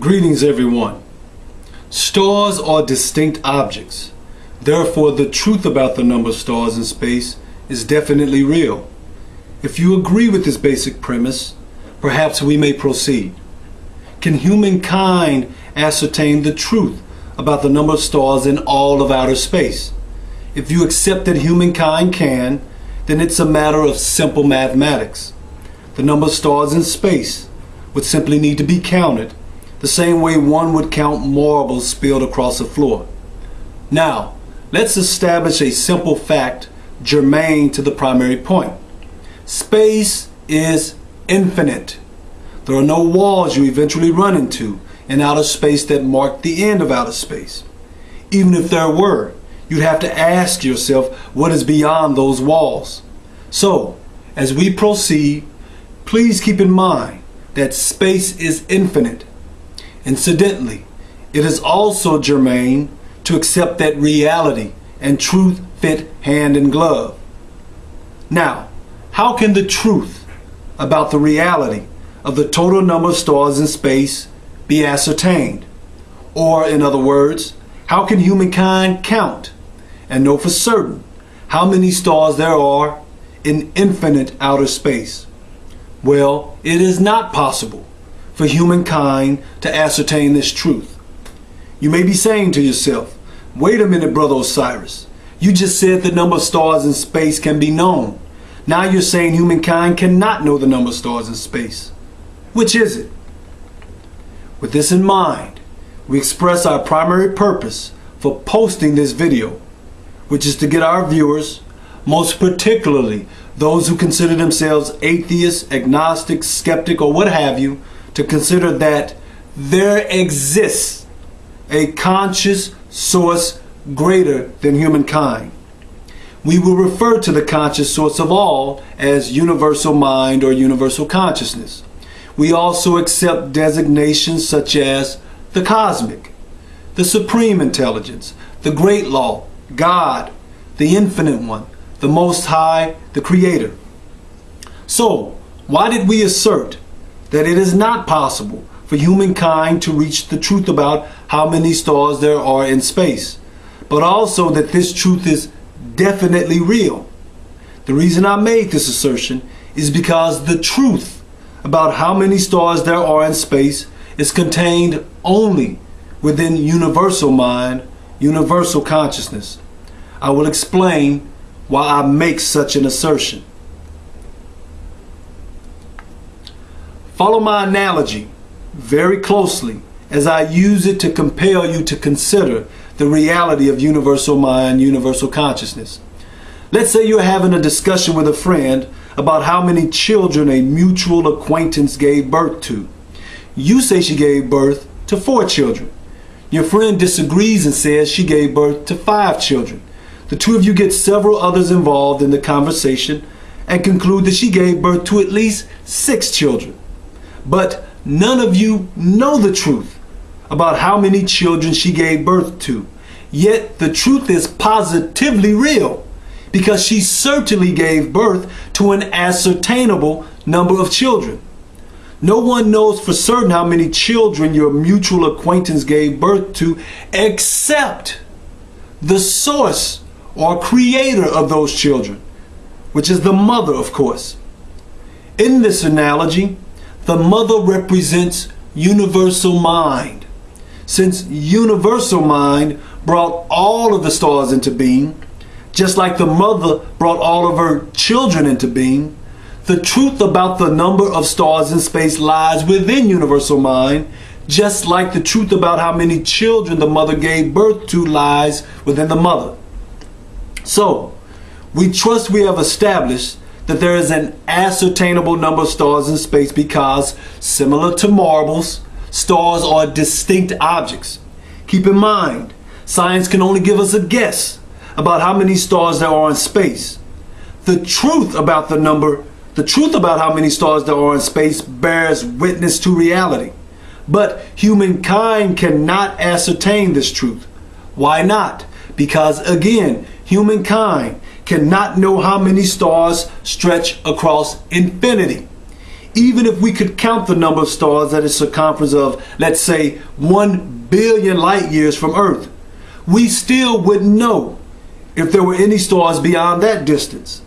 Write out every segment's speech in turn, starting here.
Greetings, everyone. Stars are distinct objects. Therefore, the truth about the number of stars in space is definitely real. If you agree with this basic premise, perhaps we may proceed. Can humankind ascertain the truth about the number of stars in all of outer space? If you accept that humankind can, then it's a matter of simple mathematics. The number of stars in space would simply need to be counted the same way one would count marbles spilled across a floor. Now, let's establish a simple fact germane to the primary point. Space is infinite. There are no walls you eventually run into in outer space that mark the end of outer space. Even if there were, you'd have to ask yourself what is beyond those walls. So, as we proceed, please keep in mind that space is infinite. Incidentally, it is also germane to accept that reality and truth fit hand in glove. Now, how can the truth about the reality of the total number of stars in space be ascertained? Or, in other words, how can humankind count and know for certain how many stars there are in infinite outer space? Well, it is not possible for humankind to ascertain this truth. You may be saying to yourself, wait a minute, Brother Osiris. You just said the number of stars in space can be known. Now you're saying humankind cannot know the number of stars in space. Which is it? With this in mind, we express our primary purpose for posting this video, which is to get our viewers, most particularly those who consider themselves atheists, agnostic, skeptic, or what have you, to consider that there exists a conscious source greater than humankind. We will refer to the conscious source of all as universal mind or universal consciousness. We also accept designations such as the cosmic, the supreme intelligence, the great law, God, the infinite one, the most high, the creator. So, why did we assert that it is not possible for humankind to reach the truth about how many stars there are in space, but also that this truth is definitely real? The reason I made this assertion is because the truth about how many stars there are in space is contained only within universal mind, universal consciousness. I will explain why I make such an assertion. Follow my analogy very closely as I use it to compel you to consider the reality of universal mind, universal consciousness. Let's say you're having a discussion with a friend about how many children a mutual acquaintance gave birth to. You say she gave birth to 4 children. Your friend disagrees and says she gave birth to 5 children. The two of you get several others involved in the conversation and conclude that she gave birth to at least 6 children. But none of you know the truth about how many children she gave birth to. Yet the truth is positively real because she certainly gave birth to an ascertainable number of children. No one knows for certain how many children your mutual acquaintance gave birth to except the source or creator of those children, which is the mother, of course. In this analogy, the mother represents universal mind. Since universal mind brought all of the stars into being, just like the mother brought all of her children into being, the truth about the number of stars in space lies within universal mind, just like the truth about how many children the mother gave birth to lies within the mother. So, we trust we have established that there is an ascertainable number of stars in space because, similar to marbles, stars are distinct objects. Keep in mind, science can only give us a guess about how many stars there are in space. The truth about how many stars there are in space bears witness to reality. But humankind cannot ascertain this truth. Why not? Because again, humankind cannot know how many stars stretch across infinity. Even if we could count the number of stars at a circumference of, let's say, 1 billion light years from Earth, we still wouldn't know if there were any stars beyond that distance.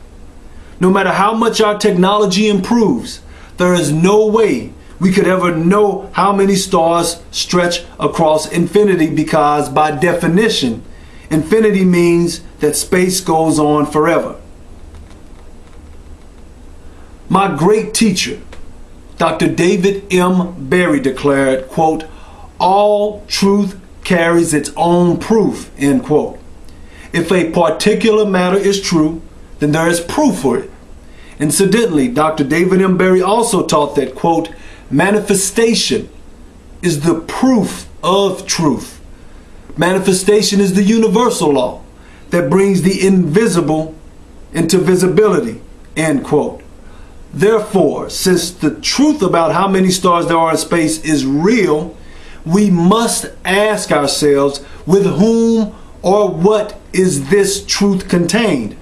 No matter how much our technology improves, there is no way we could ever know how many stars stretch across infinity, because by definition, infinity means that space goes on forever. My great teacher, Dr. David M. Berry, declared, quote, "All truth carries its own proof," end quote. If a particular matter is true, then there is proof for it. Incidentally, Dr. David M. Berry also taught that, quote, "Manifestation is the proof of truth. Manifestation is the universal law that brings the invisible into visibility," end quote. Therefore, since the truth about how many stars there are in space is real, we must ask ourselves, with whom or what is this truth contained?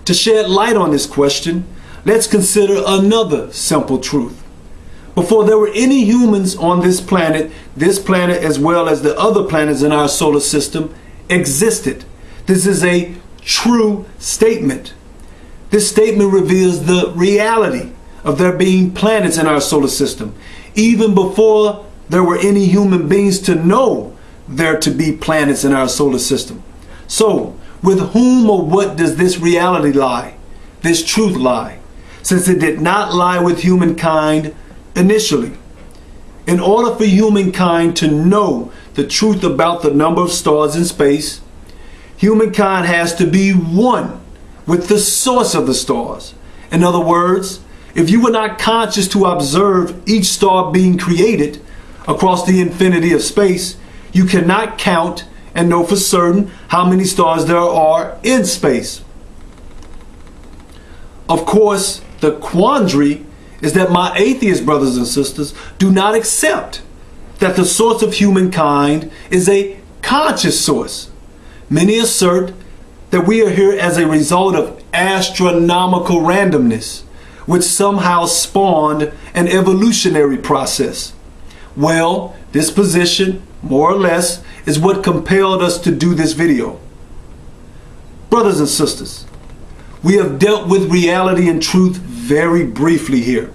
To shed light on this question, let's consider another simple truth. Before there were any humans on this planet as well as the other planets in our solar system existed. This is a true statement. This statement reveals the reality of there being planets in our solar system, even before there were any human beings to know there to be planets in our solar system. So, with whom or what does this reality lie, this truth lie, since it did not lie with humankind initially? In order for humankind to know the truth about the number of stars in space, humankind has to be one with the source of the stars. In other words, if you were not conscious to observe each star being created across the infinity of space, you cannot count and know for certain how many stars there are in space. Of course, the quandary is that my atheist brothers and sisters do not accept that the source of humankind is a conscious source. Many assert that we are here as a result of astronomical randomness, which somehow spawned an evolutionary process. Well, this position, more or less, is what compelled us to do this video. Brothers and sisters, we have dealt with reality and truth very briefly here.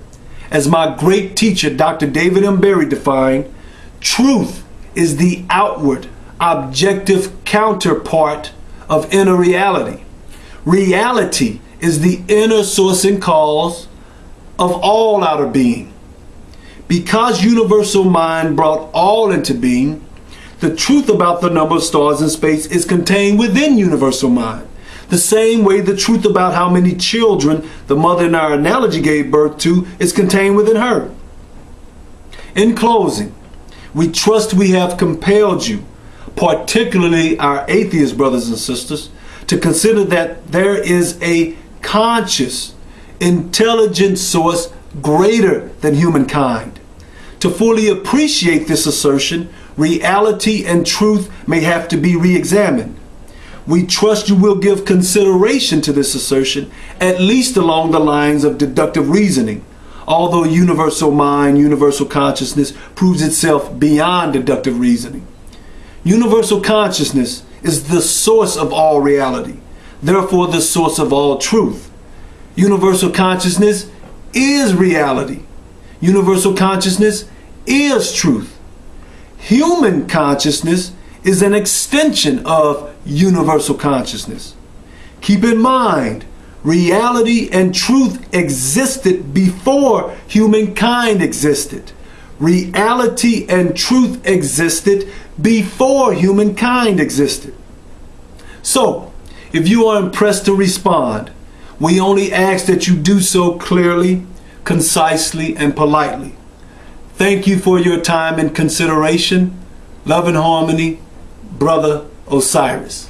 As my great teacher, Dr. David M. Berry, defined, truth is the outward, objective counterpart of inner reality. Reality is the inner source and cause of all outer being. Because universal mind brought all into being, the truth about the number of stars in space is contained within universal mind. The same way the truth about how many children the mother in our analogy gave birth to is contained within her. In closing, we trust we have compelled you, particularly our atheist brothers and sisters, to consider that there is a conscious, intelligent source greater than humankind. To fully appreciate this assertion, reality and truth may have to be re-examined. We trust you will give consideration to this assertion, at least along the lines of deductive reasoning, although universal mind, universal consciousness proves itself beyond deductive reasoning. Universal consciousness is the source of all reality, therefore the source of all truth. Universal consciousness is reality. Universal consciousness is truth. Human consciousness is an extension of universal consciousness. Keep in mind, reality and truth existed before humankind existed. Reality and truth existed before humankind existed. So, if you are impressed to respond, we only ask that you do so clearly, concisely, and politely. Thank you for your time and consideration. Love and harmony, Brother Osiris.